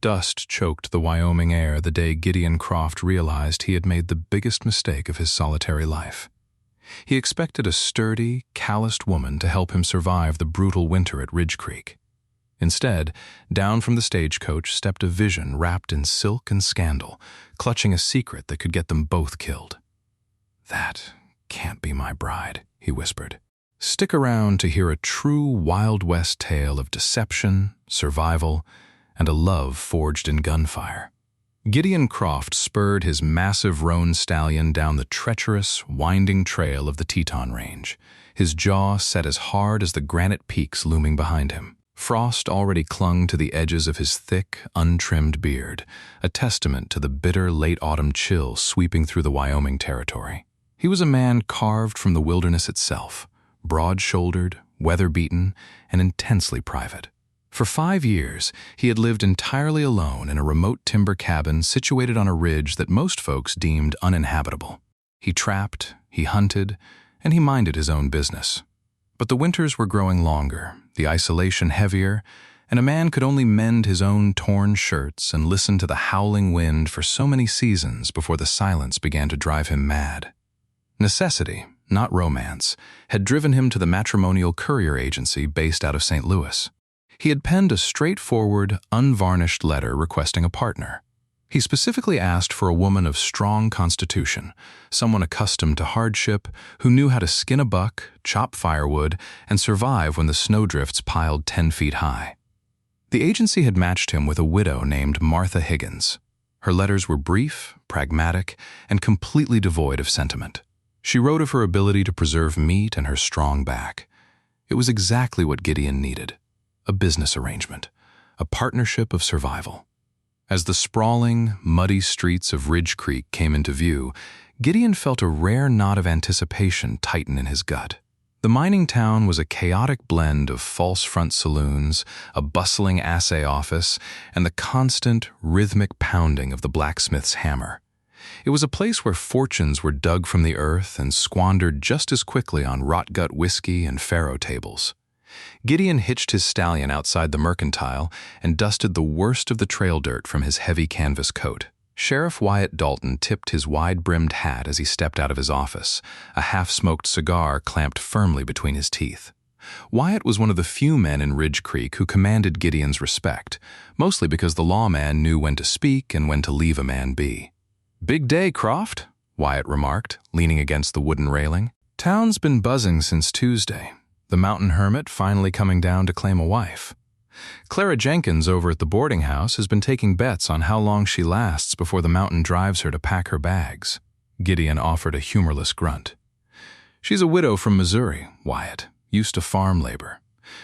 Dust choked the Wyoming air the day Gideon Croft realized he had made the biggest mistake of his solitary life. He expected a sturdy, calloused woman to help him survive the brutal winter at Ridge Creek. Instead, down from the stagecoach stepped a vision wrapped in silk and scandal, clutching a secret that could get them both killed. "That can't be my bride," he whispered. Stick around to hear a true Wild West tale of deception, survival, and a love forged in gunfire. Gideon Croft spurred his massive roan stallion down the treacherous, winding trail of the Teton Range, his jaw set as hard as the granite peaks looming behind him. Frost already clung to the edges of his thick, untrimmed beard, a testament to the bitter late autumn chill sweeping through the Wyoming territory. He was a man carved from the wilderness itself, broad-shouldered, weather-beaten, and intensely private. For 5 years, he had lived entirely alone in a remote timber cabin situated on a ridge that most folks deemed uninhabitable. He trapped, he hunted, and he minded his own business. But the winters were growing longer, the isolation heavier, and a man could only mend his own torn shirts and listen to the howling wind for so many seasons before the silence began to drive him mad. Necessity, not romance, had driven him to the matrimonial courier agency based out of St. Louis. He had penned a straightforward, unvarnished letter requesting a partner. He specifically asked for a woman of strong constitution, someone accustomed to hardship, who knew how to skin a buck, chop firewood, and survive when the snowdrifts piled 10 feet high. The agency had matched him with a widow named Martha Higgins. Her letters were brief, pragmatic, and completely devoid of sentiment. She wrote of her ability to preserve meat and her strong back. It was exactly what Gideon needed. A business arrangement, a partnership of survival. As the sprawling, muddy streets of Ridge Creek came into view, Gideon felt a rare knot of anticipation tighten in his gut. The mining town was a chaotic blend of false front saloons, a bustling assay office, and the constant, rhythmic pounding of the blacksmith's hammer. It was a place where fortunes were dug from the earth and squandered just as quickly on rot-gut whiskey and faro tables. Gideon hitched his stallion outside the mercantile and dusted the worst of the trail dirt from his heavy canvas coat. Sheriff Wyatt Dalton tipped his wide-brimmed hat as he stepped out of his office, a half-smoked cigar clamped firmly between his teeth. Wyatt was one of the few men in Ridge Creek who commanded Gideon's respect, mostly because the lawman knew when to speak and when to leave a man be. "Big day, Croft," Wyatt remarked, leaning against the wooden railing. "Town's been buzzing since Tuesday. The mountain hermit finally coming down to claim a wife. Clara Jenkins over at the boarding house has been taking bets on how long she lasts before the mountain drives her to pack her bags." Gideon offered a humorless grunt. "She's a widow from Missouri, Wyatt, used to farm labor.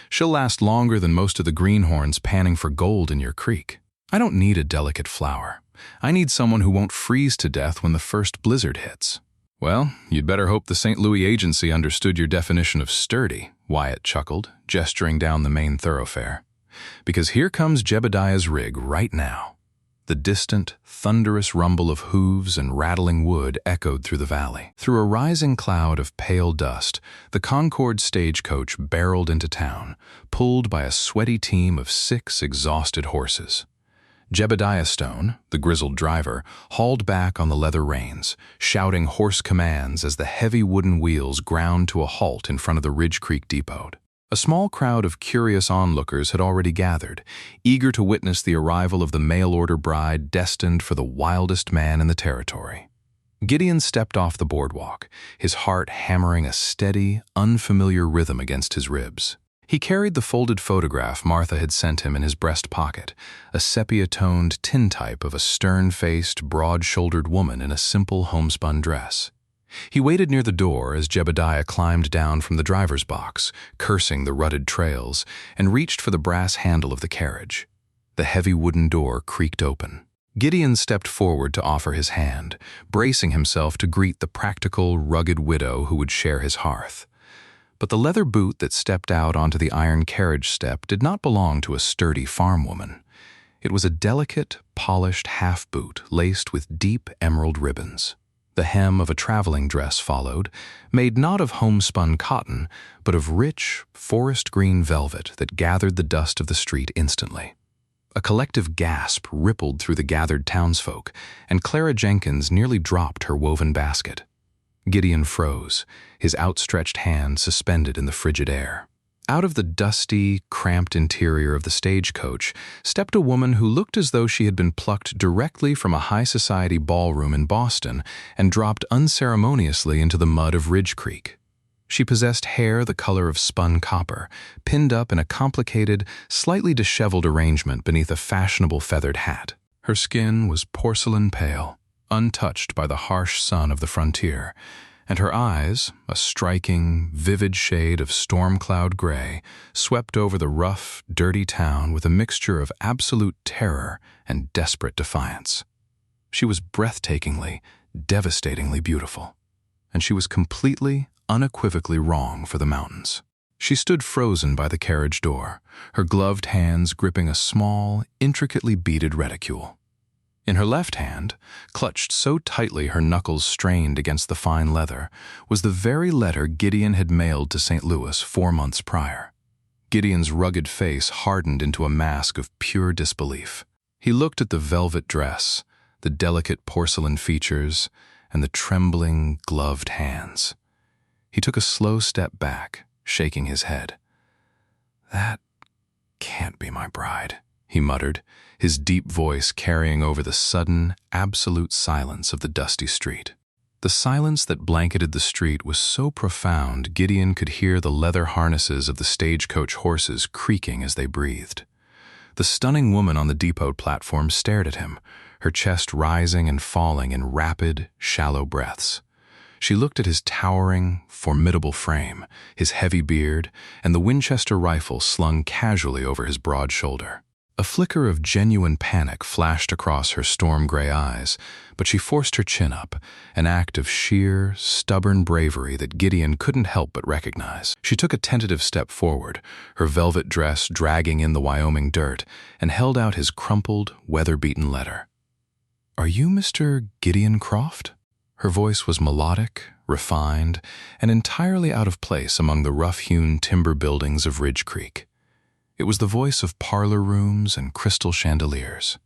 She'll last longer than most of the greenhorns panning for gold in your creek. I don't need a delicate flower. I need someone who won't freeze to death when the first blizzard hits." "Well, you'd better hope the St. Louis agency understood your definition of sturdy," Wyatt chuckled, gesturing down the main thoroughfare. "Because here comes Jebediah's rig right now." The distant, thunderous rumble of hooves and rattling wood echoed through the valley. Through a rising cloud of pale dust, the Concord stagecoach barreled into town, pulled by a sweaty team of 6 exhausted horses. Jebediah Stone, the grizzled driver, hauled back on the leather reins, shouting hoarse commands as the heavy wooden wheels ground to a halt in front of the Ridge Creek depot. A small crowd of curious onlookers had already gathered, eager to witness the arrival of the mail-order bride destined for the wildest man in the territory. Gideon stepped off the boardwalk, his heart hammering a steady, unfamiliar rhythm against his ribs. He carried the folded photograph Martha had sent him in his breast pocket, a sepia-toned tintype of a stern-faced, broad-shouldered woman in a simple homespun dress. He waited near the door as Jebediah climbed down from the driver's box, cursing the rutted trails, and reached for the brass handle of the carriage. The heavy wooden door creaked open. Gideon stepped forward to offer his hand, bracing himself to greet the practical, rugged widow who would share his hearth. But the leather boot that stepped out onto the iron carriage step did not belong to a sturdy farm woman. It was a delicate, polished half-boot laced with deep emerald ribbons. The hem of a traveling dress followed, made not of homespun cotton, but of rich, forest-green velvet that gathered the dust of the street instantly. A collective gasp rippled through the gathered townsfolk, and Clara Jenkins nearly dropped her woven basket. Gideon froze, his outstretched hand suspended in the frigid air. Out of the dusty, cramped interior of the stagecoach stepped a woman who looked as though she had been plucked directly from a high-society ballroom in Boston and dropped unceremoniously into the mud of Ridge Creek. She possessed hair the color of spun copper, pinned up in a complicated, slightly disheveled arrangement beneath a fashionable feathered hat. Her skin was porcelain pale, untouched by the harsh sun of the frontier, and her eyes, a striking, vivid shade of storm cloud gray, swept over the rough, dirty town with a mixture of absolute terror and desperate defiance. She was breathtakingly, devastatingly beautiful, and she was completely, unequivocally wrong for the mountains. She stood frozen by the carriage door, her gloved hands gripping a small, intricately beaded reticule. In her left hand, clutched so tightly her knuckles strained against the fine leather, was the very letter Gideon had mailed to St. Louis 4 months prior. Gideon's rugged face hardened into a mask of pure disbelief. He looked at the velvet dress, the delicate porcelain features, and the trembling, gloved hands. He took a slow step back, shaking his head. "That can't be my bride," he muttered, his deep voice carrying over the sudden, absolute silence of the dusty street. The silence that blanketed the street was so profound Gideon could hear the leather harnesses of the stagecoach horses creaking as they breathed. The stunning woman on the depot platform stared at him, her chest rising and falling in rapid, shallow breaths. She looked at his towering, formidable frame, his heavy beard, and the Winchester rifle slung casually over his broad shoulder. A flicker of genuine panic flashed across her storm-gray eyes, but she forced her chin up, an act of sheer, stubborn bravery that Gideon couldn't help but recognize. She took a tentative step forward, her velvet dress dragging in the Wyoming dirt, and held out his crumpled, weather-beaten letter. "Are you Mr. Gideon Croft?" Her voice was melodic, refined, and entirely out of place among the rough-hewn timber buildings of Ridge Creek. It was the voice of parlor rooms and crystal chandeliers.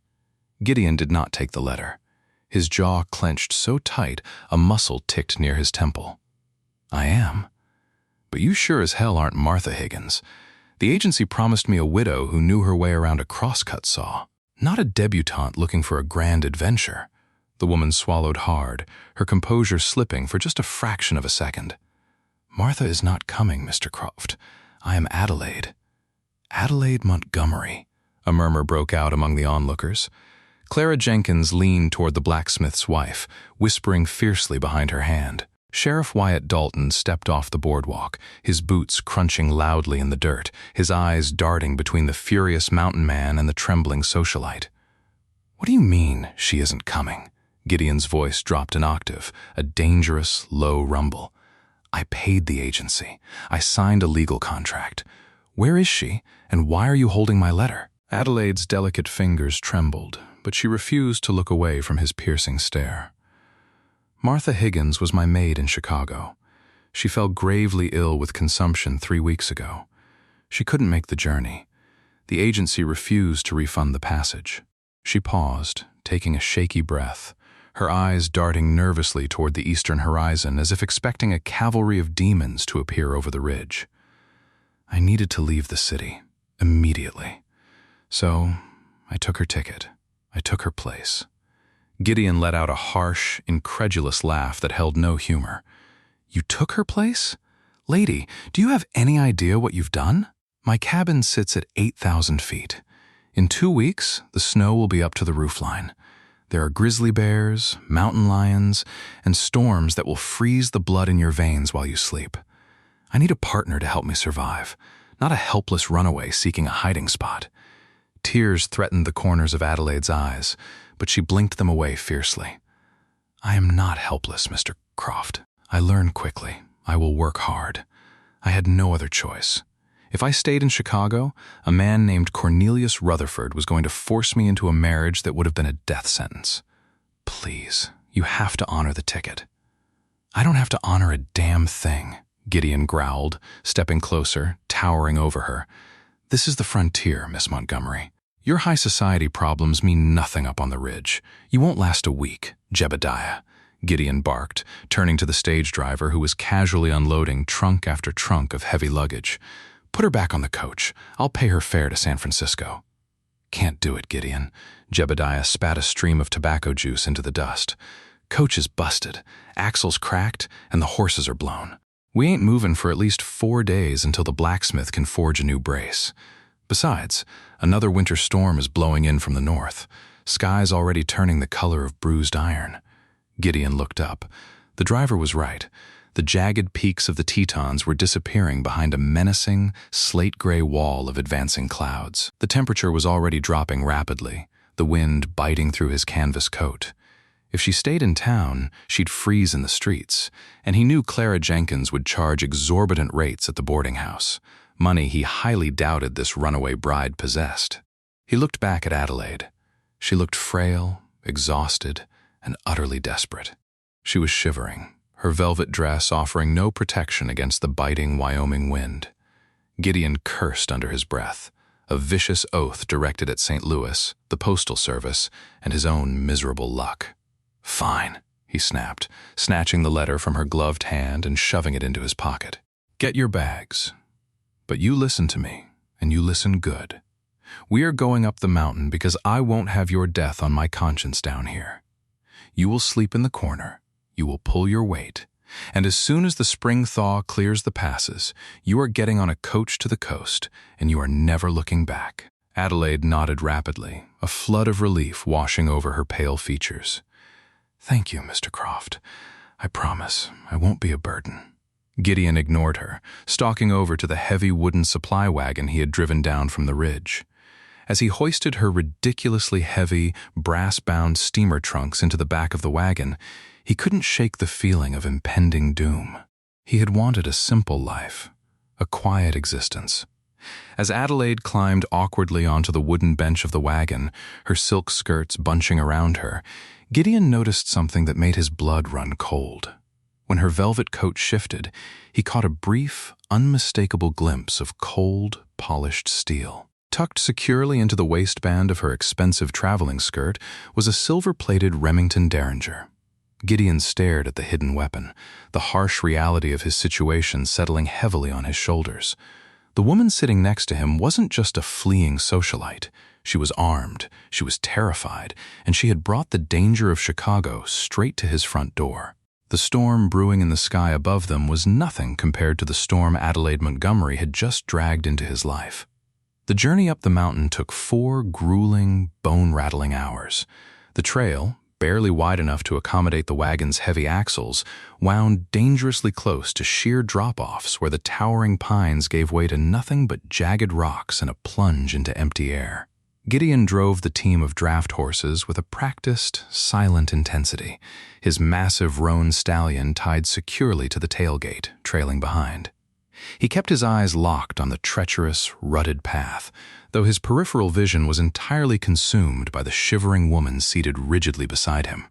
Gideon did not take the letter. His jaw clenched so tight a muscle ticked near his temple. "I am. But you sure as hell aren't Martha Higgins. The agency promised me a widow who knew her way around a crosscut saw, not a debutante looking for a grand adventure." The woman swallowed hard, her composure slipping for just a fraction of a second. "Martha is not coming, Mr. Croft. I am Adelaide." "Adelaide Montgomery," a murmur broke out among the onlookers. Clara Jenkins leaned toward the blacksmith's wife, whispering fiercely behind her hand. Sheriff Wyatt Dalton stepped off the boardwalk, his boots crunching loudly in the dirt, his eyes darting between the furious mountain man and the trembling socialite. "What do you mean, she isn't coming?" Gideon's voice dropped an octave, a dangerous, low rumble. "I paid the agency. I signed a legal contract. Where is she, and why are you holding my letter?" Adelaide's delicate fingers trembled, but she refused to look away from his piercing stare. "Martha Higgins was my maid in Chicago. She fell gravely ill with consumption 3 weeks ago. She couldn't make the journey. The agency refused to refund the passage." She paused, taking a shaky breath, her eyes darting nervously toward the eastern horizon as if expecting a cavalry of demons to appear over the ridge. "I needed to leave the city, immediately. So I took her ticket. I took her place." Gideon let out a harsh, incredulous laugh that held no humor. "You took her place? Lady, do you have any idea what you've done? My cabin sits at 8,000 feet. In 2 weeks, the snow will be up to the roofline. There are grizzly bears, mountain lions, and storms that will freeze the blood in your veins while you sleep. I need a partner to help me survive, not a helpless runaway seeking a hiding spot." Tears threatened the corners of Adelaide's eyes, but she blinked them away fiercely. "I am not helpless, Mr. Croft. I learn quickly. I will work hard. I had no other choice. If I stayed in Chicago, a man named Cornelius Rutherford was going to force me into a marriage that would have been a death sentence. Please, you have to honor the ticket." "I don't have to honor a damn thing," Gideon growled, stepping closer, towering over her. "This is the frontier, Miss Montgomery. Your high society problems mean nothing up on the ridge. You won't last a week, Jebediah, Gideon barked, turning to the stage driver who was casually unloading trunk after trunk of heavy luggage. Put her back on the coach. I'll pay her fare to San Francisco. Can't do it, Gideon. Jebediah spat a stream of tobacco juice into the dust. Coach is busted, axles cracked, and the horses are blown. We ain't moving for at least 4 days until the blacksmith can forge a new brace. Besides, another winter storm is blowing in from the north. Sky's already turning the color of bruised iron. Gideon looked up. The driver was right. The jagged peaks of the Tetons were disappearing behind a menacing, slate-gray wall of advancing clouds. The temperature was already dropping rapidly, the wind biting through his canvas coat. If she stayed in town, she'd freeze in the streets, and he knew Clara Jenkins would charge exorbitant rates at the boarding house, money he highly doubted this runaway bride possessed. He looked back at Adelaide. She looked frail, exhausted, and utterly desperate. She was shivering, her velvet dress offering no protection against the biting Wyoming wind. Gideon cursed under his breath, a vicious oath directed at St. Louis, the Postal Service, and his own miserable luck. "Fine," he snapped, snatching the letter from her gloved hand and shoving it into his pocket. "Get your bags. But you listen to me, and you listen good. We are going up the mountain because I won't have your death on my conscience down here. You will sleep in the corner, you will pull your weight, and as soon as the spring thaw clears the passes, you are getting on a coach to the coast, and you are never looking back." Adelaide nodded rapidly, a flood of relief washing over her pale features. "Thank you, Mr. Croft. I promise I won't be a burden." Gideon ignored her, stalking over to the heavy wooden supply wagon he had driven down from the ridge. As he hoisted her ridiculously heavy, brass-bound steamer trunks into the back of the wagon, he couldn't shake the feeling of impending doom. He had wanted a simple life, a quiet existence. As Adelaide climbed awkwardly onto the wooden bench of the wagon, her silk skirts bunching around her, Gideon noticed something that made his blood run cold. When her velvet coat shifted, he caught a brief, unmistakable glimpse of cold, polished steel. Tucked securely into the waistband of her expensive traveling skirt was a silver-plated Remington Derringer. Gideon stared at the hidden weapon, the harsh reality of his situation settling heavily on his shoulders. The woman sitting next to him wasn't just a fleeing socialite. She was armed, she was terrified, and she had brought the danger of Chicago straight to his front door. The storm brewing in the sky above them was nothing compared to the storm Adelaide Montgomery had just dragged into his life. The journey up the mountain took 4 grueling, bone-rattling hours. The trail, barely wide enough to accommodate the wagon's heavy axles, wound dangerously close to sheer drop-offs where the towering pines gave way to nothing but jagged rocks and a plunge into empty air. Gideon drove the team of draft horses with a practiced, silent intensity, his massive roan stallion tied securely to the tailgate, trailing behind. He kept his eyes locked on the treacherous, rutted path, though his peripheral vision was entirely consumed by the shivering woman seated rigidly beside him.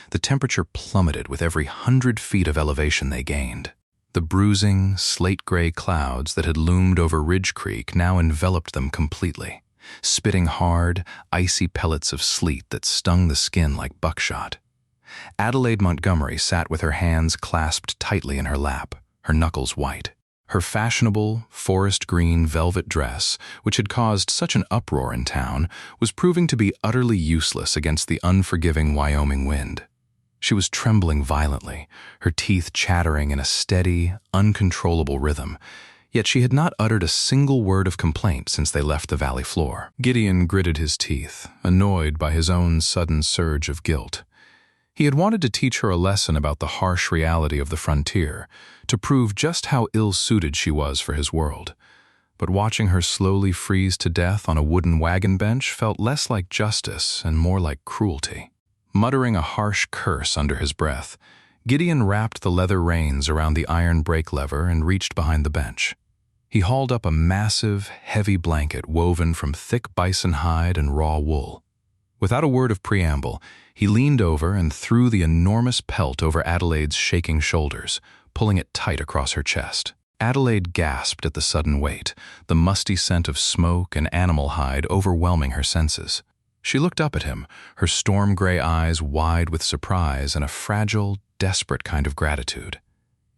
The temperature plummeted with every 100 feet of elevation they gained. The bruising, slate-gray clouds that had loomed over Ridge Creek now enveloped them completely, spitting hard, icy pellets of sleet that stung the skin like buckshot. Adelaide Montgomery sat with her hands clasped tightly in her lap, her knuckles white. Her fashionable, forest-green velvet dress, which had caused such an uproar in town, was proving to be utterly useless against the unforgiving Wyoming wind. She was trembling violently, her teeth chattering in a steady, uncontrollable rhythm, yet she had not uttered a single word of complaint since they left the valley floor. Gideon gritted his teeth, annoyed by his own sudden surge of guilt. He had wanted to teach her a lesson about the harsh reality of the frontier, to prove just how ill-suited she was for his world. But watching her slowly freeze to death on a wooden wagon bench felt less like justice and more like cruelty. Muttering a harsh curse under his breath, Gideon wrapped the leather reins around the iron brake lever and reached behind the bench. He hauled up a massive, heavy blanket woven from thick bison hide and raw wool. Without a word of preamble, he leaned over and threw the enormous pelt over Adelaide's shaking shoulders, pulling it tight across her chest. Adelaide gasped at the sudden weight, the musty scent of smoke and animal hide overwhelming her senses. She looked up at him, her storm-gray eyes wide with surprise and a fragile, desperate kind of gratitude.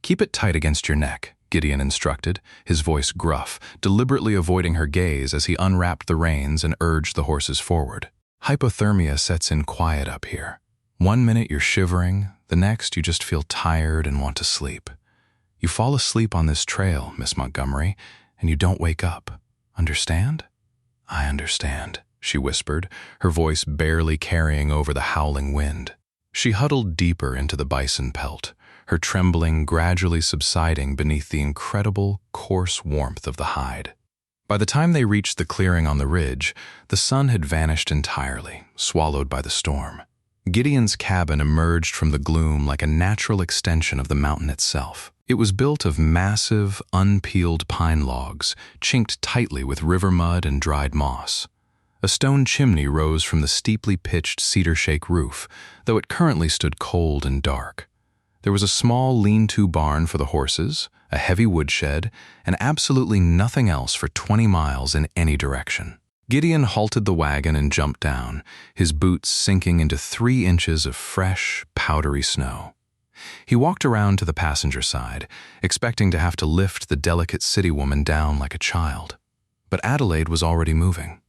"Keep it tight against your neck," Gideon instructed, his voice gruff, deliberately avoiding her gaze as he unwrapped the reins and urged the horses forward. "Hypothermia sets in quiet up here. One minute you're shivering, the next you just feel tired and want to sleep. You fall asleep on this trail, Miss Montgomery, and you don't wake up. Understand?" "I understand," she whispered, her voice barely carrying over the howling wind. She huddled deeper into the bison pelt, her trembling gradually subsiding beneath the incredible, coarse warmth of the hide. By the time they reached the clearing on the ridge, the sun had vanished entirely, swallowed by the storm. Gideon's cabin emerged from the gloom like a natural extension of the mountain itself. It was built of massive, unpeeled pine logs, chinked tightly with river mud and dried moss. A stone chimney rose from the steeply pitched cedar shake roof, though it currently stood cold and dark. There was a small lean-to barn for the horses, a heavy woodshed, and absolutely nothing else for 20 miles in any direction. Gideon halted the wagon and jumped down, his boots sinking into 3 inches of fresh, powdery snow. He walked around to the passenger side, expecting to have to lift the delicate city woman down like a child. But Adelaide was already moving.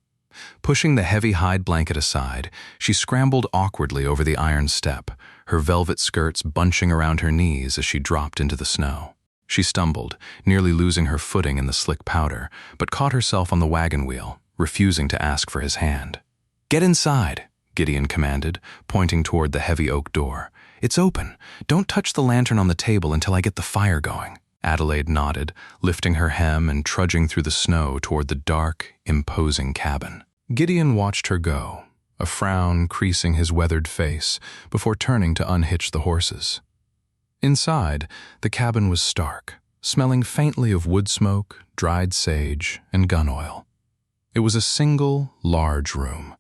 Pushing the heavy hide blanket aside, she scrambled awkwardly over the iron step, her velvet skirts bunching around her knees as she dropped into the snow. She stumbled, nearly losing her footing in the slick powder, but caught herself on the wagon wheel, refusing to ask for his hand. "Get inside," Gideon commanded, pointing toward the heavy oak door. "It's open. Don't touch the lantern on the table until I get the fire going." Adelaide nodded, lifting her hem and trudging through the snow toward the dark, imposing cabin. Gideon watched her go, a frown creasing his weathered face, before turning to unhitch the horses. Inside, the cabin was stark, smelling faintly of wood smoke, dried sage, and gun oil. It was a single, large room.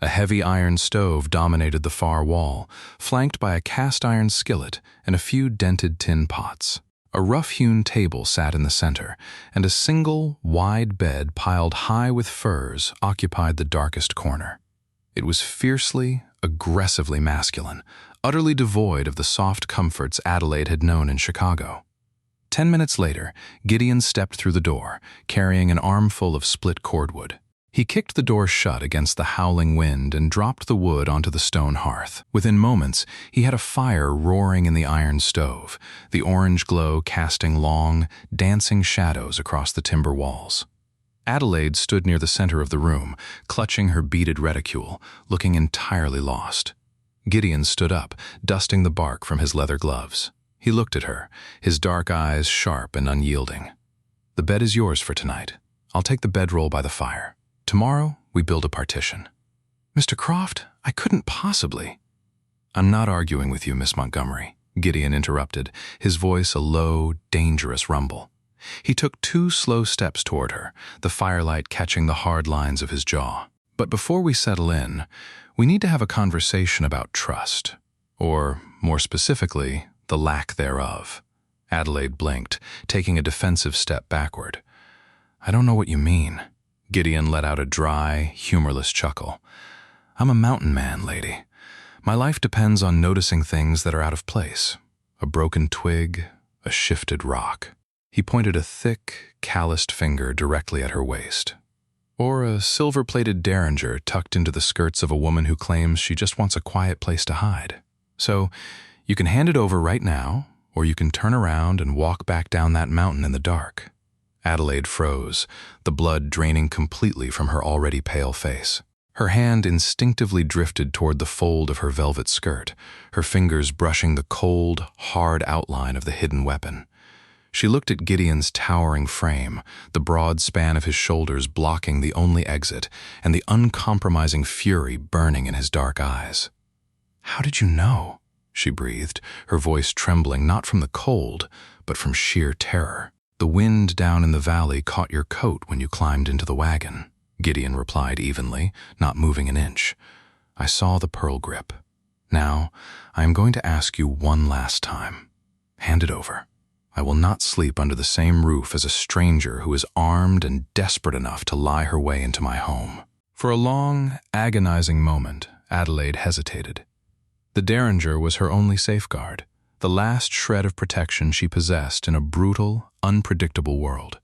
A heavy iron stove dominated the far wall, flanked by a cast-iron skillet and a few dented tin pots. A rough-hewn table sat in the center, and a single, wide bed piled high with furs occupied the darkest corner. It was fiercely, aggressively masculine, utterly devoid of the soft comforts Adelaide had known in Chicago. 10 minutes later, Gideon stepped through the door, carrying an armful of split cordwood. He kicked the door shut against the howling wind and dropped the wood onto the stone hearth. Within moments, he had a fire roaring in the iron stove, the orange glow casting long, dancing shadows across the timber walls. Adelaide stood near the center of the room, clutching her beaded reticule, looking entirely lost. Gideon stood up, dusting the bark from his leather gloves. He looked at her, his dark eyes sharp and unyielding. "The bed is yours for tonight. I'll take the bedroll by the fire. Tomorrow, we build a partition." "Mr. Croft, I couldn't possibly." "I'm not arguing with you, Miss Montgomery," Gideon interrupted, his voice a low, dangerous rumble. He took 2 slow steps toward her, the firelight catching the hard lines of his jaw. "But before we settle in, we need to have a conversation about trust, or, more specifically, the lack thereof." Adelaide blinked, taking a defensive step backward. "I don't know what you mean." Gideon let out a dry, humorless chuckle. "I'm a mountain man, lady. My life depends on noticing things that are out of place. A broken twig, a shifted rock." He pointed a thick, calloused finger directly at her waist. "Or a silver-plated derringer tucked into the skirts of a woman who claims she just wants a quiet place to hide. So, you can hand it over right now, or you can turn around and walk back down that mountain in the dark." Adelaide froze, the blood draining completely from her already pale face. Her hand instinctively drifted toward the fold of her velvet skirt, her fingers brushing the cold, hard outline of the hidden weapon. She looked at Gideon's towering frame, the broad span of his shoulders blocking the only exit, and the uncompromising fury burning in his dark eyes. "How did you know?" she breathed, her voice trembling not from the cold, but from sheer terror. "The wind down in the valley caught your coat when you climbed into the wagon," Gideon replied evenly, not moving an inch. "I saw the pearl grip. Now, I am going to ask you one last time. Hand it over. I will not sleep under the same roof as a stranger who is armed and desperate enough to lie her way into my home." For a long, agonizing moment, Adelaide hesitated. The Derringer was her only safeguard, the last shred of protection she possessed in a brutal, unpredictable world.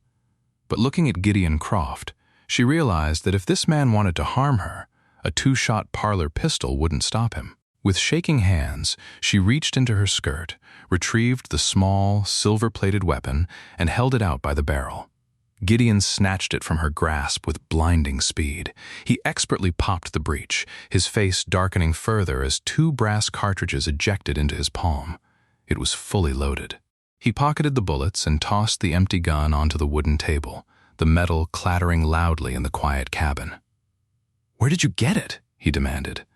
But looking at Gideon Croft, she realized that if this man wanted to harm her, a two-shot parlor pistol wouldn't stop him. With shaking hands, she reached into her skirt, retrieved the small, silver-plated weapon, and held it out by the barrel. Gideon snatched it from her grasp with blinding speed. He expertly popped the breech, his face darkening further as two brass cartridges ejected into his palm. It was fully loaded. He pocketed the bullets and tossed the empty gun onto the wooden table, the metal clattering loudly in the quiet cabin. "Where did you get it?" he demanded.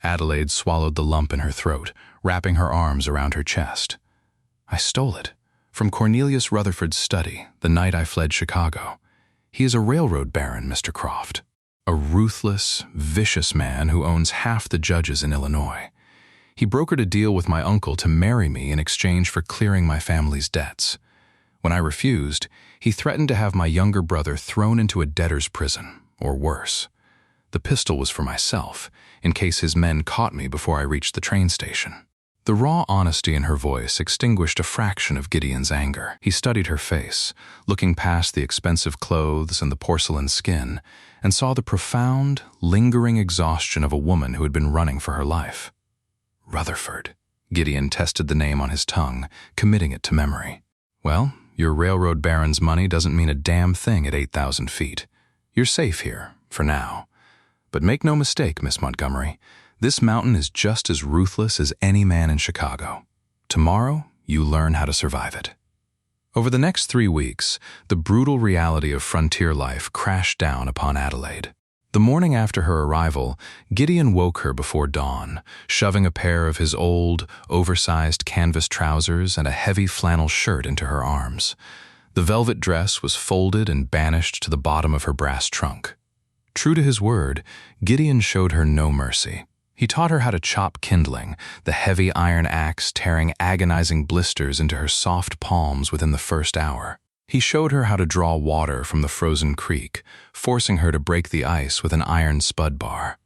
Adelaide swallowed the lump in her throat, wrapping her arms around her chest. "I stole it. From Cornelius Rutherford's study, the night I fled Chicago. He is a railroad baron, Mr. Croft. A ruthless, vicious man who owns half the judges in Illinois. He brokered a deal with my uncle to marry me in exchange for clearing my family's debts. When I refused, he threatened to have my younger brother thrown into a debtor's prison, or worse. The pistol was for myself, in case his men caught me before I reached the train station." The raw honesty in her voice extinguished a fraction of Gideon's anger. He studied her face, looking past the expensive clothes and the porcelain skin, and saw the profound, lingering exhaustion of a woman who had been running for her life. "Rutherford." Gideon tested the name on his tongue, committing it to memory. "Well, your railroad baron's money doesn't mean a damn thing at 8,000 feet. You're safe here, for now. But make no mistake, Miss Montgomery, this mountain is just as ruthless as any man in Chicago. Tomorrow, you learn how to survive it." Over the next 3 weeks, the brutal reality of frontier life crashed down upon Adelaide. The morning after her arrival, Gideon woke her before dawn, shoving a pair of his old, oversized canvas trousers and a heavy flannel shirt into her arms. The velvet dress was folded and banished to the bottom of her brass trunk. True to his word, Gideon showed her no mercy. He taught her how to chop kindling, the heavy iron axe tearing agonizing blisters into her soft palms within the first hour. He showed her how to draw water from the frozen creek, forcing her to break the ice with an iron spud bar.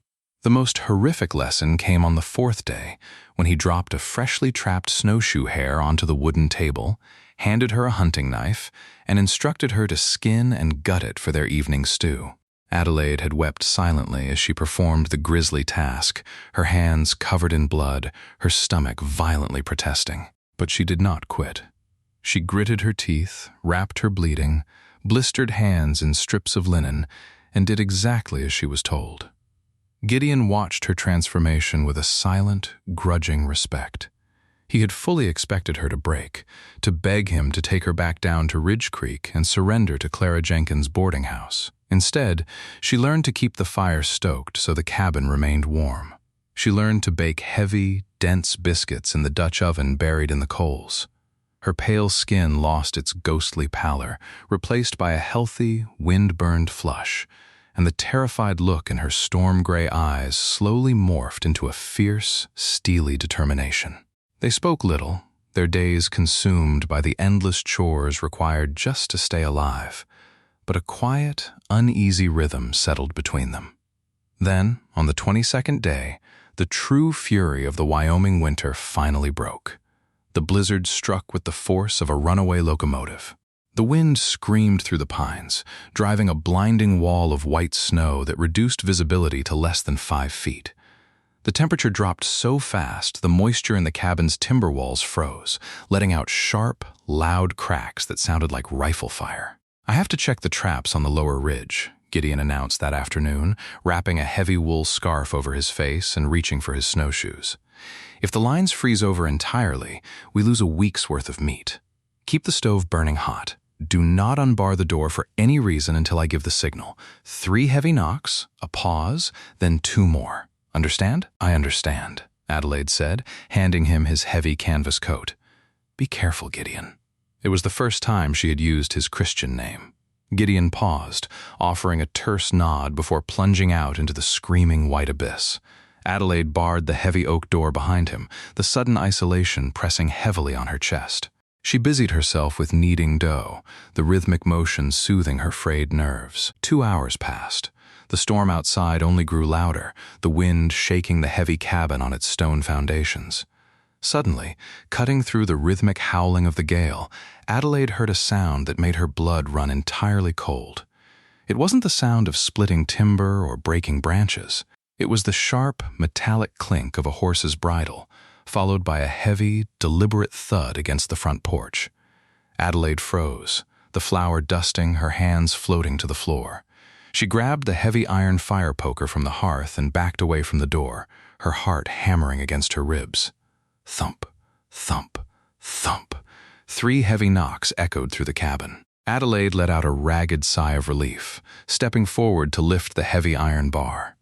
The most horrific lesson came on the 4th day, when he dropped a freshly trapped snowshoe hare onto the wooden table, handed her a hunting knife, and instructed her to skin and gut it for their evening stew. Adelaide had wept silently as she performed the grisly task, her hands covered in blood, her stomach violently protesting. But she did not quit. She gritted her teeth, wrapped her bleeding, blistered hands in strips of linen, and did exactly as she was told. Gideon watched her transformation with a silent, grudging respect. He had fully expected her to break, to beg him to take her back down to Ridge Creek and surrender to Clara Jenkins' boarding house. Instead, she learned to keep the fire stoked so the cabin remained warm. She learned to bake heavy, dense biscuits in the Dutch oven buried in the coals. Her pale skin lost its ghostly pallor, replaced by a healthy, wind-burned flush, and the terrified look in her storm-gray eyes slowly morphed into a fierce, steely determination. They spoke little, their days consumed by the endless chores required just to stay alive, but a quiet, uneasy rhythm settled between them. Then, on the 22nd day, the true fury of the Wyoming winter finally broke. The blizzard struck with the force of a runaway locomotive. The wind screamed through the pines, driving a blinding wall of white snow that reduced visibility to less than 5 feet. The temperature dropped so fast the moisture in the cabin's timber walls froze, letting out sharp, loud cracks that sounded like rifle fire. "I have to check the traps on the lower ridge," Gideon announced that afternoon, wrapping a heavy wool scarf over his face and reaching for his snowshoes. "If the lines freeze over entirely, we lose a week's worth of meat. Keep the stove burning hot. Do not unbar the door for any reason until I give the signal. 3 heavy knocks, a pause, then 2 more. Understand?" "I understand," Adelaide said, handing him his heavy canvas coat. "Be careful, Gideon." It was the first time she had used his Christian name. Gideon paused, offering a terse nod before plunging out into the screaming white abyss. Adelaide barred the heavy oak door behind him, the sudden isolation pressing heavily on her chest. She busied herself with kneading dough, the rhythmic motion soothing her frayed nerves. 2 hours passed. The storm outside only grew louder, the wind shaking the heavy cabin on its stone foundations. Suddenly, cutting through the rhythmic howling of the gale, Adelaide heard a sound that made her blood run entirely cold. It wasn't the sound of splitting timber or breaking branches. It was the sharp, metallic clink of a horse's bridle, followed by a heavy, deliberate thud against the front porch. Adelaide froze, the flour dusting, her hands floating to the floor. She grabbed the heavy iron fire poker from the hearth and backed away from the door, her heart hammering against her ribs. Thump, thump, thump. 3 heavy knocks echoed through the cabin. Adelaide let out a ragged sigh of relief, stepping forward to lift the heavy iron bar.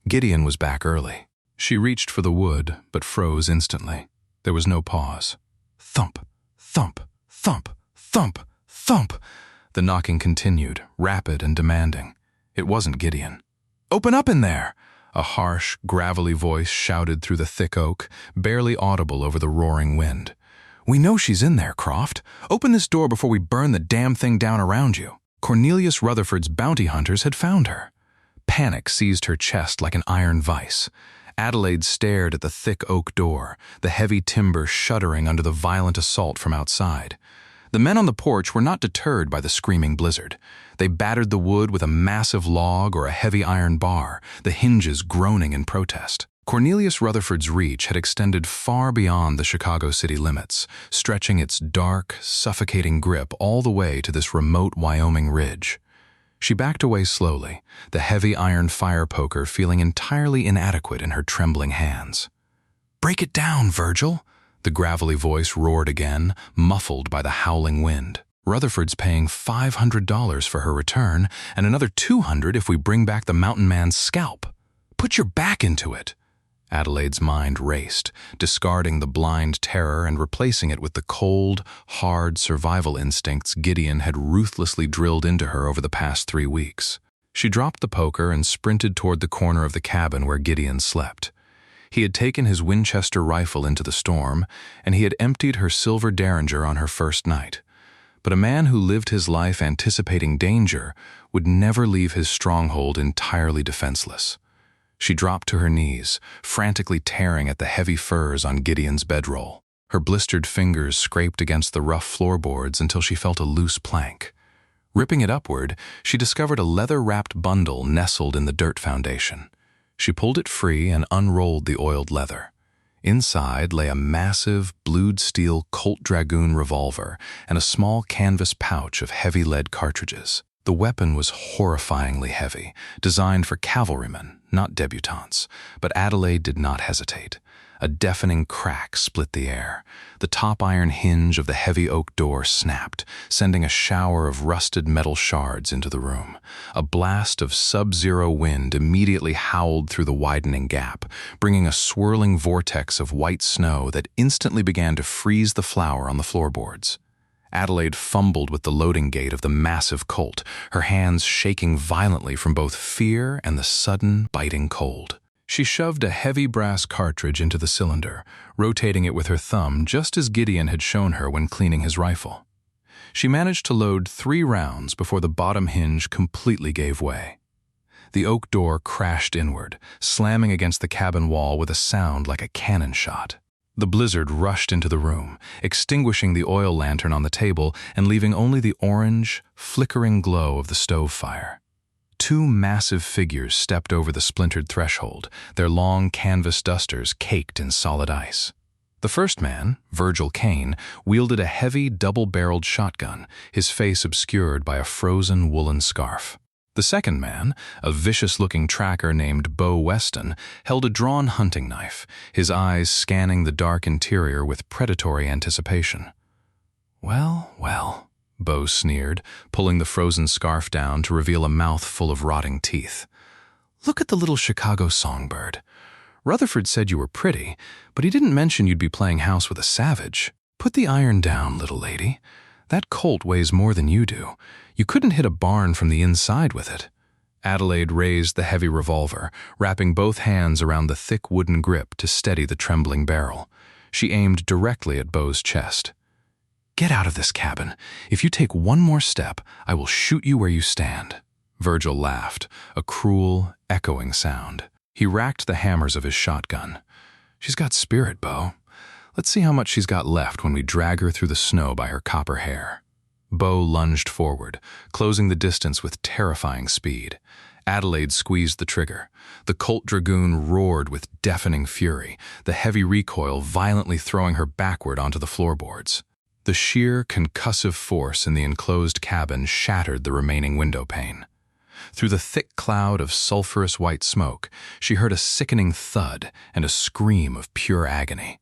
Gideon was back early. She reached for the wood, but froze instantly. There was no pause. Thump, thump, thump, thump, thump. The knocking continued, rapid and demanding. It wasn't Gideon. "Open up in there!" A harsh, gravelly voice shouted through the thick oak, barely audible over the roaring wind. "We know she's in there, Croft. Open this door before we burn the damn thing down around you." Cornelius Rutherford's bounty hunters had found her. Panic seized her chest like an iron vice. Adelaide stared at the thick oak door, the heavy timber shuddering under the violent assault from outside. The men on the porch were not deterred by the screaming blizzard. They battered the wood with a massive log or a heavy iron bar, the hinges groaning in protest. Cornelius Rutherford's reach had extended far beyond the Chicago city limits, stretching its dark, suffocating grip all the way to this remote Wyoming ridge. She backed away slowly, the heavy iron fire poker feeling entirely inadequate in her trembling hands. "Break it down, Virgil!" The gravelly voice roared again, muffled by the howling wind. "Rutherford's paying $500 for her return, and another $200 if we bring back the mountain man's scalp. Put your back into it!" Adelaide's mind raced, discarding the blind terror and replacing it with the cold, hard survival instincts Gideon had ruthlessly drilled into her over the past 3 weeks. She dropped the poker and sprinted toward the corner of the cabin where Gideon slept. He had taken his Winchester rifle into the storm, and he had emptied her silver derringer on her first night. But a man who lived his life anticipating danger would never leave his stronghold entirely defenseless. She dropped to her knees, frantically tearing at the heavy furs on Gideon's bedroll. Her blistered fingers scraped against the rough floorboards until she felt a loose plank. Ripping it upward, she discovered a leather-wrapped bundle nestled in the dirt foundation. She pulled it free and unrolled the oiled leather. Inside lay a massive, blued steel Colt Dragoon revolver and a small canvas pouch of heavy lead cartridges. The weapon was horrifyingly heavy, designed for cavalrymen, not debutantes, but Adelaide did not hesitate. A deafening crack split the air. The top iron hinge of the heavy oak door snapped, sending a shower of rusted metal shards into the room. A blast of sub-zero wind immediately howled through the widening gap, bringing a swirling vortex of white snow that instantly began to freeze the flour on the floorboards. Adelaide fumbled with the loading gate of the massive Colt, her hands shaking violently from both fear and the sudden, biting cold. She shoved a heavy brass cartridge into the cylinder, rotating it with her thumb just as Gideon had shown her when cleaning his rifle. She managed to load 3 rounds before the bottom hinge completely gave way. The oak door crashed inward, slamming against the cabin wall with a sound like a cannon shot. The blizzard rushed into the room, extinguishing the oil lantern on the table and leaving only the orange, flickering glow of the stove fire. 2 massive figures stepped over the splintered threshold, their long canvas dusters caked in solid ice. The first man, Virgil Kane, wielded a heavy double-barreled shotgun, his face obscured by a frozen woolen scarf. The second man, a vicious-looking tracker named Bo Weston, held a drawn hunting knife, his eyes scanning the dark interior with predatory anticipation. "Well, well," Bo sneered, pulling the frozen scarf down to reveal a mouth full of rotting teeth. "Look at the little Chicago songbird. Rutherford said you were pretty, but he didn't mention you'd be playing house with a savage. Put the iron down, little lady. That Colt weighs more than you do. You couldn't hit a barn from the inside with it." Adelaide raised the heavy revolver, wrapping both hands around the thick wooden grip to steady the trembling barrel. She aimed directly at Bo's chest. Get out of this cabin. If you take one more step, I will shoot you where you stand." Virgil laughed, a cruel, echoing sound. He racked the hammers of his shotgun. "She's got spirit, Bo. Let's see how much she's got left when we drag her through the snow by her copper hair." Bo lunged forward, closing the distance with terrifying speed. Adelaide squeezed the trigger. The Colt Dragoon roared with deafening fury, the heavy recoil violently throwing her backward onto the floorboards. The sheer concussive force in the enclosed cabin shattered the remaining window pane. Through the thick cloud of sulphurous white smoke, she heard a sickening thud and a scream of pure agony.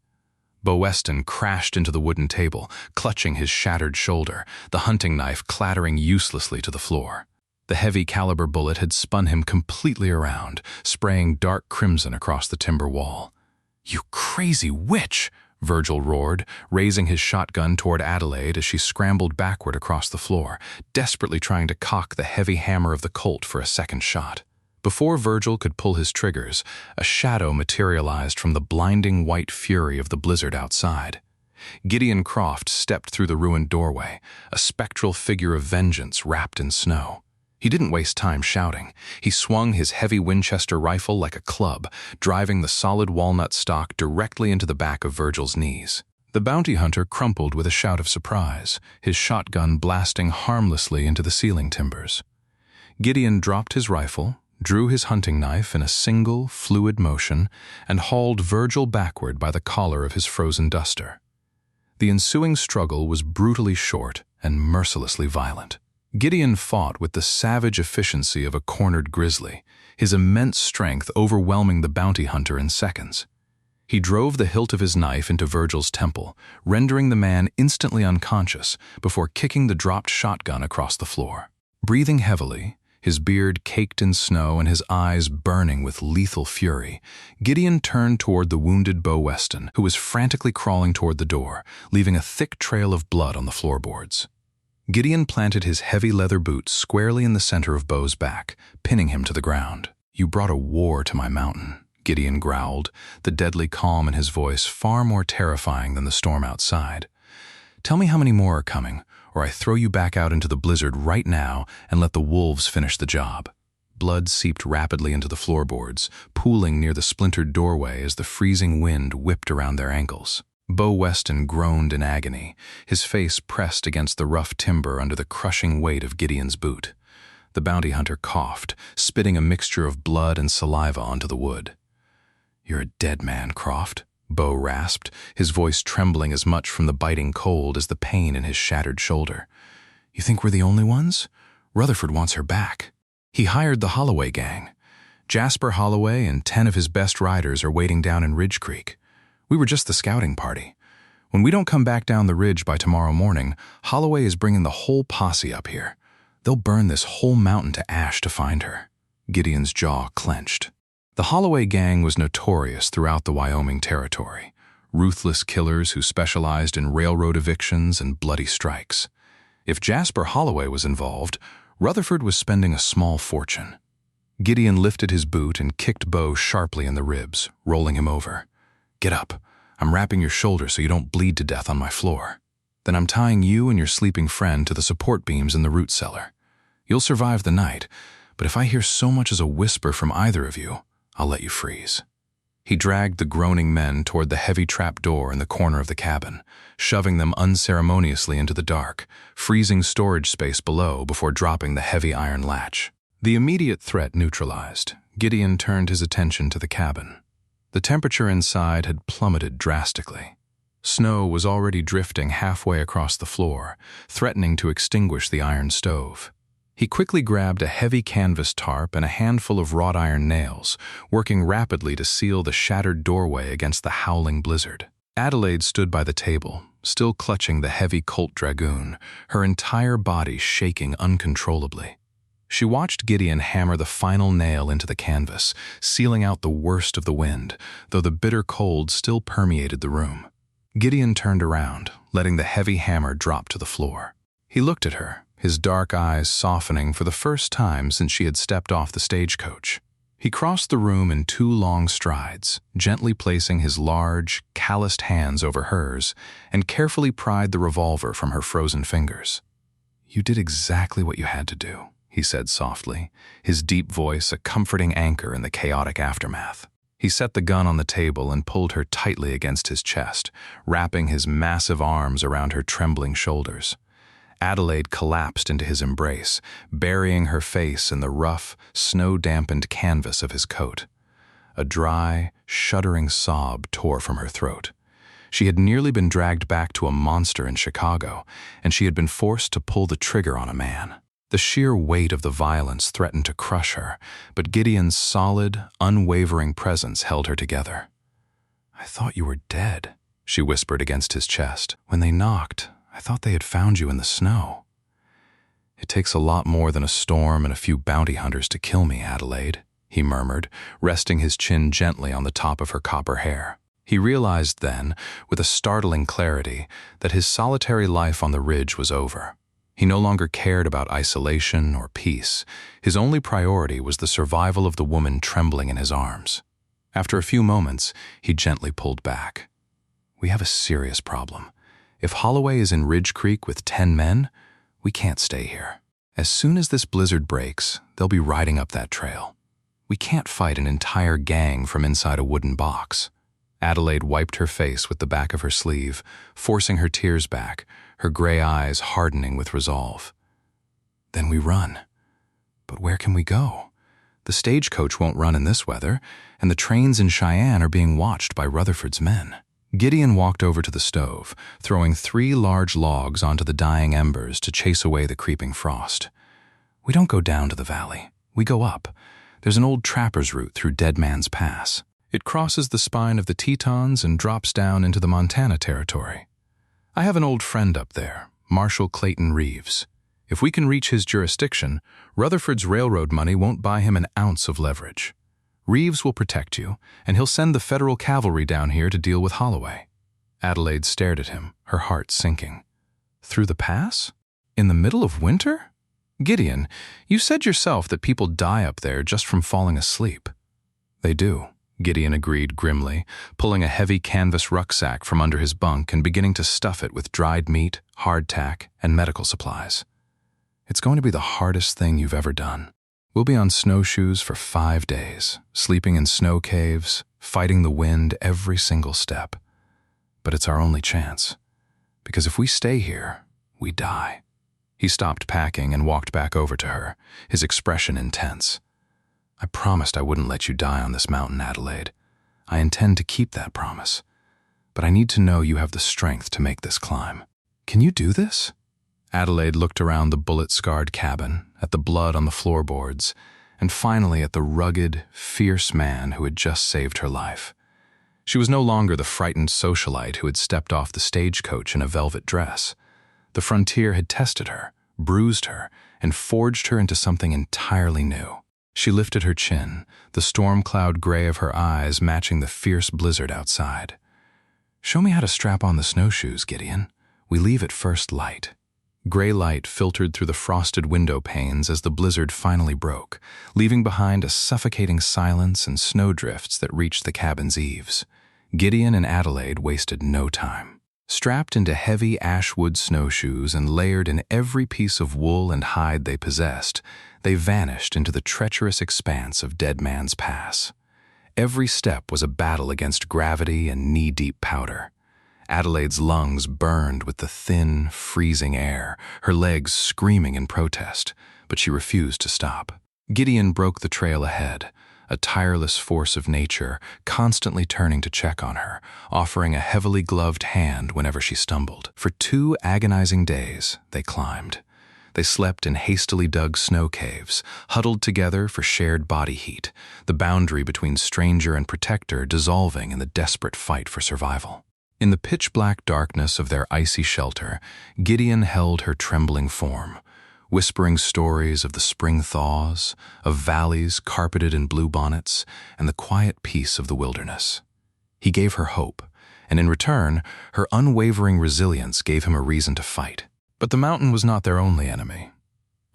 Bo Weston crashed into the wooden table, clutching his shattered shoulder, the hunting knife clattering uselessly to the floor. The heavy caliber bullet had spun him completely around, spraying dark crimson across the timber wall. "You crazy witch!" Virgil roared, raising his shotgun toward Adelaide as she scrambled backward across the floor, desperately trying to cock the heavy hammer of the Colt for a second shot. Before Virgil could pull his triggers, a shadow materialized from the blinding white fury of the blizzard outside. Gideon Croft stepped through the ruined doorway, a spectral figure of vengeance wrapped in snow. He didn't waste time shouting. He swung his heavy Winchester rifle like a club, driving the solid walnut stock directly into the back of Virgil's knees. The bounty hunter crumpled with a shout of surprise, his shotgun blasting harmlessly into the ceiling timbers. Gideon dropped his rifle, drew his hunting knife in a single, fluid motion, and hauled Virgil backward by the collar of his frozen duster. The ensuing struggle was brutally short and mercilessly violent. Gideon fought with the savage efficiency of a cornered grizzly, his immense strength overwhelming the bounty hunter in seconds. He drove the hilt of his knife into Virgil's temple, rendering the man instantly unconscious before kicking the dropped shotgun across the floor. Breathing heavily, his beard caked in snow and his eyes burning with lethal fury, Gideon turned toward the wounded Bo Weston, who was frantically crawling toward the door, leaving a thick trail of blood on the floorboards. Gideon planted his heavy leather boot squarely in the center of Bo's back, pinning him to the ground. "You brought a war to my mountain," Gideon growled, the deadly calm in his voice far more terrifying than the storm outside. "Tell me how many more are coming, or I throw you back out into the blizzard right now and let the wolves finish the job." Blood seeped rapidly into the floorboards, pooling near the splintered doorway as the freezing wind whipped around their ankles. Bo Weston groaned in agony, his face pressed against the rough timber under the crushing weight of Gideon's boot. The bounty hunter coughed, spitting a mixture of blood and saliva onto the wood. "You're a dead man, Croft," Bo rasped, his voice trembling as much from the biting cold as the pain in his shattered shoulder. "You think we're the only ones? Rutherford wants her back. He hired the Holloway gang. Jasper Holloway and 10 of his best riders are waiting down in Ridge Creek. We were just the scouting party. When we don't come back down the ridge by tomorrow morning, Holloway is bringing the whole posse up here. They'll burn this whole mountain to ash to find her." Gideon's jaw clenched. The Holloway gang was notorious throughout the Wyoming territory, ruthless killers who specialized in railroad evictions and bloody strikes. If Jasper Holloway was involved, Rutherford was spending a small fortune. Gideon lifted his boot and kicked Bo sharply in the ribs, rolling him over. "Get up. I'm wrapping your shoulder so you don't bleed to death on my floor. Then I'm tying you and your sleeping friend to the support beams in the root cellar. You'll survive the night, but if I hear so much as a whisper from either of you, I'll let you freeze." He dragged the groaning men toward the heavy trap door in the corner of the cabin, shoving them unceremoniously into the dark, freezing storage space below before dropping the heavy iron latch. The immediate threat neutralized, Gideon turned his attention to the cabin. The temperature inside had plummeted drastically. Snow was already drifting halfway across the floor, threatening to extinguish the iron stove. He quickly grabbed a heavy canvas tarp and a handful of wrought iron nails, working rapidly to seal the shattered doorway against the howling blizzard. Adelaide stood by the table, still clutching the heavy Colt Dragoon, her entire body shaking uncontrollably. She watched Gideon hammer the final nail into the canvas, sealing out the worst of the wind, though the bitter cold still permeated the room. Gideon turned around, letting the heavy hammer drop to the floor. He looked at her, his dark eyes softening for the first time since she had stepped off the stagecoach. He crossed the room in 2 long strides, gently placing his large, calloused hands over hers and carefully pried the revolver from her frozen fingers. "You did exactly what you had to do," he said softly, his deep voice a comforting anchor in the chaotic aftermath. He set the gun on the table and pulled her tightly against his chest, wrapping his massive arms around her trembling shoulders. Adelaide collapsed into his embrace, burying her face in the rough, snow-dampened canvas of his coat. A dry, shuddering sob tore from her throat. She had nearly been dragged back to a monster in Chicago, and she had been forced to pull the trigger on a man. The sheer weight of the violence threatened to crush her, but Gideon's solid, unwavering presence held her together. "I thought you were dead," she whispered against his chest. "When they knocked, I thought they had found you in the snow." "It takes a lot more than a storm and a few bounty hunters to kill me, Adelaide," he murmured, resting his chin gently on the top of her copper hair. He realized then, with a startling clarity, that his solitary life on the ridge was over. He no longer cared about isolation or peace. His only priority was the survival of the woman trembling in his arms. After a few moments, he gently pulled back. "We have a serious problem. If Holloway is in Ridge Creek with 10 men, we can't stay here. As soon as this blizzard breaks, they'll be riding up that trail. We can't fight an entire gang from inside a wooden box." Adelaide wiped her face with the back of her sleeve, forcing her tears back, her gray eyes hardening with resolve. "Then we run. But where can we go? The stagecoach won't run in this weather, and the trains in Cheyenne are being watched by Rutherford's men." Gideon walked over to the stove, throwing 3 large logs onto the dying embers to chase away the creeping frost. "We don't go down to the valley. We go up. There's an old trapper's route through Dead Man's Pass. It crosses the spine of the Tetons and drops down into the Montana territory. I have an old friend up there, Marshal Clayton Reeves. If we can reach his jurisdiction, Rutherford's railroad money won't buy him an ounce of leverage. Reeves will protect you, and he'll send the federal cavalry down here to deal with Holloway." Adelaide stared at him, her heart sinking. "Through the pass? In the middle of winter? Gideon, you said yourself that people die up there just from falling asleep." "They do," Gideon agreed grimly, pulling a heavy canvas rucksack from under his bunk and beginning to stuff it with dried meat, hardtack, and medical supplies. "It's going to be the hardest thing you've ever done. We'll be on snowshoes for 5 days, sleeping in snow caves, fighting the wind every single step. But it's our only chance, because if we stay here, we die." He stopped packing and walked back over to her, his expression intense. "I promised I wouldn't let you die on this mountain, Adelaide. I intend to keep that promise. But I need to know you have the strength to make this climb. Can you do this?" Adelaide looked around the bullet-scarred cabin, at the blood on the floorboards, and finally at the rugged, fierce man who had just saved her life. She was no longer the frightened socialite who had stepped off the stagecoach in a velvet dress. The frontier had tested her, bruised her, and forged her into something entirely new. She lifted her chin, the storm cloud gray of her eyes matching the fierce blizzard outside. "Show me how to strap on the snowshoes, Gideon. We leave at first light." Gray light filtered through the frosted window panes as the blizzard finally broke, leaving behind a suffocating silence and snowdrifts that reached the cabin's eaves. Gideon and Adelaide wasted no time. Strapped into heavy ashwood snowshoes and layered in every piece of wool and hide they possessed, they vanished into the treacherous expanse of Dead Man's Pass. Every step was a battle against gravity and knee-deep powder. Adelaide's lungs burned with the thin, freezing air, her legs screaming in protest, but she refused to stop. Gideon broke the trail ahead, a tireless force of nature, constantly turning to check on her, offering a heavily gloved hand whenever she stumbled. For 2 agonizing days, they climbed. They slept in hastily dug snow caves, huddled together for shared body heat, the boundary between stranger and protector dissolving in the desperate fight for survival. In the pitch-black darkness of their icy shelter, Gideon held her trembling form, whispering stories of the spring thaws, of valleys carpeted in bluebonnets, and the quiet peace of the wilderness. He gave her hope, and in return, her unwavering resilience gave him a reason to fight. But the mountain was not their only enemy.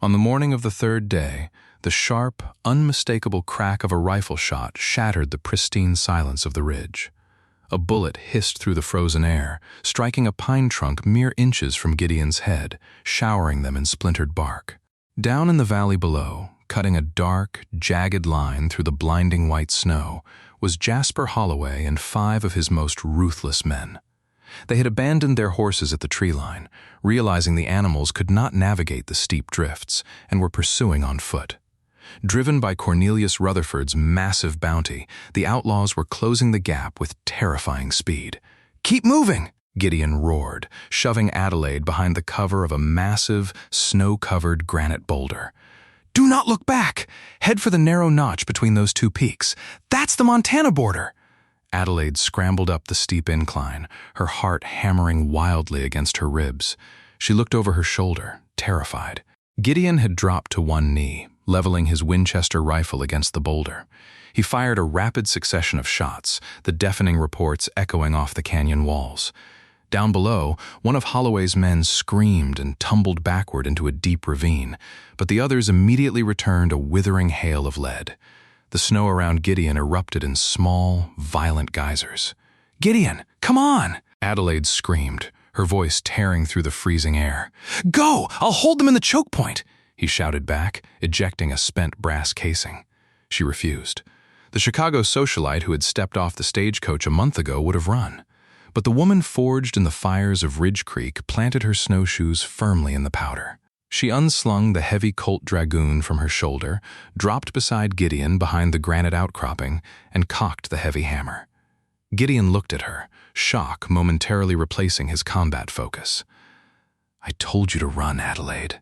On the morning of the third day, the sharp, unmistakable crack of a rifle shot shattered the pristine silence of the ridge. A bullet hissed through the frozen air, striking a pine trunk mere inches from Gideon's head, showering them in splintered bark. Down in the valley below, cutting a dark, jagged line through the blinding white snow, was Jasper Holloway and 5 of his most ruthless men. They had abandoned their horses at the tree line, realizing the animals could not navigate the steep drifts, and were pursuing on foot. Driven by Cornelius Rutherford's massive bounty, the outlaws were closing the gap with terrifying speed. "Keep moving!" Gideon roared, shoving Adelaide behind the cover of a massive, snow-covered granite boulder. "Do not look back! Head for the narrow notch between those 2 peaks. That's the Montana border!" Adelaide scrambled up the steep incline, her heart hammering wildly against her ribs. She looked over her shoulder, terrified. Gideon had dropped to one knee, leveling his Winchester rifle against the boulder. He fired a rapid succession of shots, the deafening reports echoing off the canyon walls. Down below, one of Holloway's men screamed and tumbled backward into a deep ravine, but the others immediately returned a withering hail of lead. The snow around Gideon erupted in small, violent geysers. "Gideon, come on!" Adelaide screamed, her voice tearing through the freezing air. "Go! I'll hold them in the choke point!" he shouted back, ejecting a spent brass casing. She refused. The Chicago socialite who had stepped off the stagecoach a month ago would have run. But the woman forged in the fires of Ridge Creek planted her snowshoes firmly in the powder. She unslung the heavy Colt Dragoon from her shoulder, dropped beside Gideon behind the granite outcropping, and cocked the heavy hammer. Gideon looked at her, shock momentarily replacing his combat focus. "I told you to run, Adelaide."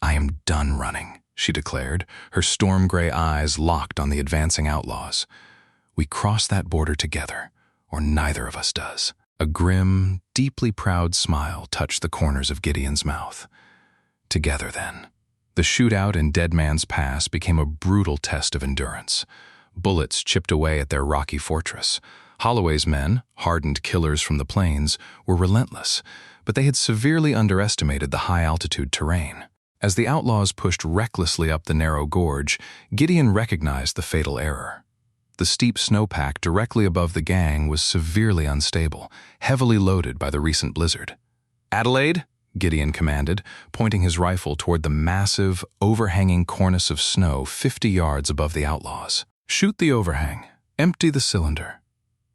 "I am done running," she declared, her storm-gray eyes locked on the advancing outlaws. "We cross that border together, or neither of us does." A grim, deeply proud smile touched the corners of Gideon's mouth. Together, then. The shootout in Dead Man's Pass became a brutal test of endurance. Bullets chipped away at their rocky fortress. Holloway's men, hardened killers from the plains, were relentless, but they had severely underestimated the high-altitude terrain. As the outlaws pushed recklessly up the narrow gorge, Gideon recognized the fatal error. The steep snowpack directly above the gang was severely unstable, heavily loaded by the recent blizzard. "Adelaide," Gideon commanded, pointing his rifle toward the massive, overhanging cornice of snow 50 yards above the outlaws. "Shoot the overhang. Empty the cylinder."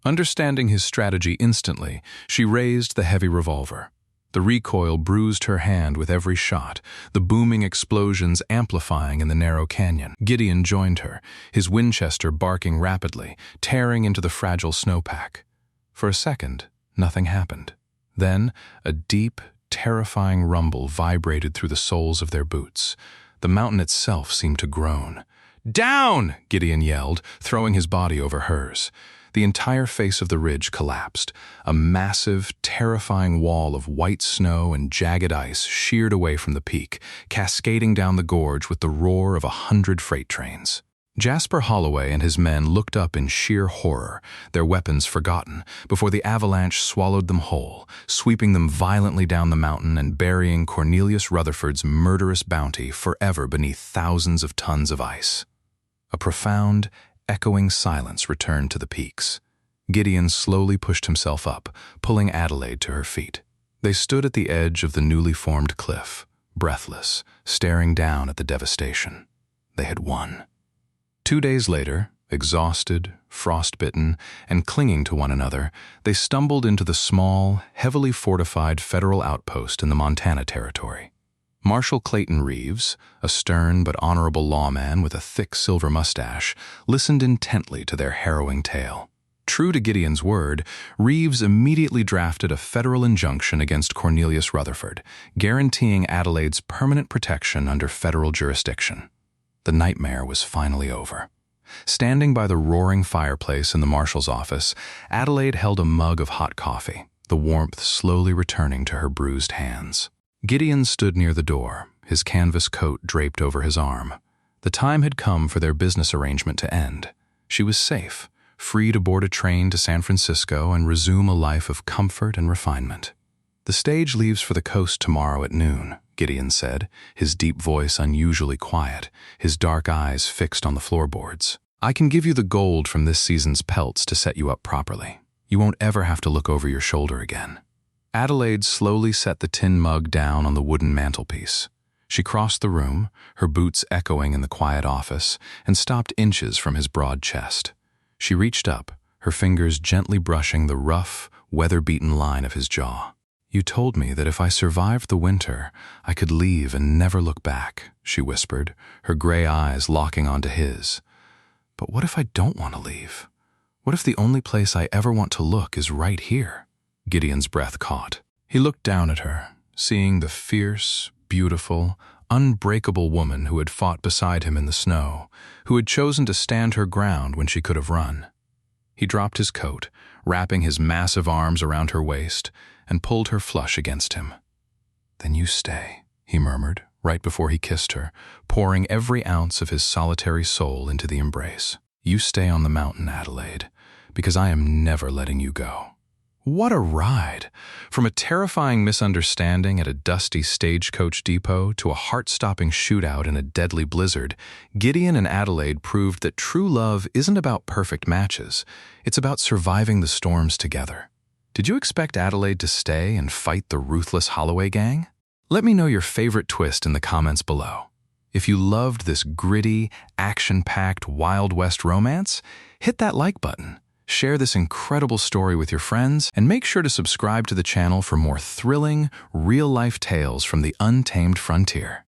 Understanding his strategy instantly, she raised the heavy revolver. The recoil bruised her hand with every shot, the booming explosions amplifying in the narrow canyon. Gideon joined her, his Winchester barking rapidly, tearing into the fragile snowpack. For a second, nothing happened. Then, a deep, terrifying rumble vibrated through the soles of their boots. The mountain itself seemed to groan. "Down!" Gideon yelled, throwing his body over hers. The entire face of the ridge collapsed. A massive, terrifying wall of white snow and jagged ice sheared away from the peak, cascading down the gorge with the roar of 100 freight trains. Jasper Holloway and his men looked up in sheer horror, their weapons forgotten, before the avalanche swallowed them whole, sweeping them violently down the mountain and burying Cornelius Rutherford's murderous bounty forever beneath thousands of tons of ice. A profound, echoing silence returned to the peaks. Gideon slowly pushed himself up, pulling Adelaide to her feet. They stood at the edge of the newly formed cliff, breathless, staring down at the devastation. They had won. 2 days later, exhausted, frostbitten, and clinging to one another, they stumbled into the small, heavily fortified federal outpost in the Montana Territory. Marshal Clayton Reeves, a stern but honorable lawman with a thick silver mustache, listened intently to their harrowing tale. True to Gideon's word, Reeves immediately drafted a federal injunction against Cornelius Rutherford, guaranteeing Adelaide's permanent protection under federal jurisdiction. The nightmare was finally over. Standing by the roaring fireplace in the marshal's office, Adelaide held a mug of hot coffee, the warmth slowly returning to her bruised hands. Gideon stood near the door, his canvas coat draped over his arm. The time had come for their business arrangement to end. She was safe, free to board a train to San Francisco and resume a life of comfort and refinement. "The stage leaves for the coast tomorrow at noon," Gideon said, his deep voice unusually quiet, his dark eyes fixed on the floorboards. "I can give you the gold from this season's pelts to set you up properly. You won't ever have to look over your shoulder again." Adelaide slowly set the tin mug down on the wooden mantelpiece. She crossed the room, her boots echoing in the quiet office, and stopped inches from his broad chest. She reached up, her fingers gently brushing the rough, weather-beaten line of his jaw. "You told me that if I survived the winter, I could leave and never look back," she whispered, her gray eyes locking onto his. "But what if I don't want to leave? What if the only place I ever want to look is right here?" Gideon's breath caught. He looked down at her, seeing the fierce, beautiful, unbreakable woman who had fought beside him in the snow, who had chosen to stand her ground when she could have run. He dropped his coat, wrapping his massive arms around her waist, and pulled her flush against him. "Then you stay," he murmured, right before he kissed her, pouring every ounce of his solitary soul into the embrace. "You stay on the mountain, Adelaide, because I am never letting you go." What a ride! From a terrifying misunderstanding at a dusty stagecoach depot to a heart-stopping shootout in a deadly blizzard, Gideon and Adelaide proved that true love isn't about perfect matches. It's about surviving the storms together. Did you expect Adelaide to stay and fight the ruthless Holloway gang? Let me know your favorite twist in the comments below. If you loved this gritty, action-packed Wild West romance, hit that like button. Share this incredible story with your friends, and make sure to subscribe to the channel for more thrilling, real-life tales from the untamed frontier.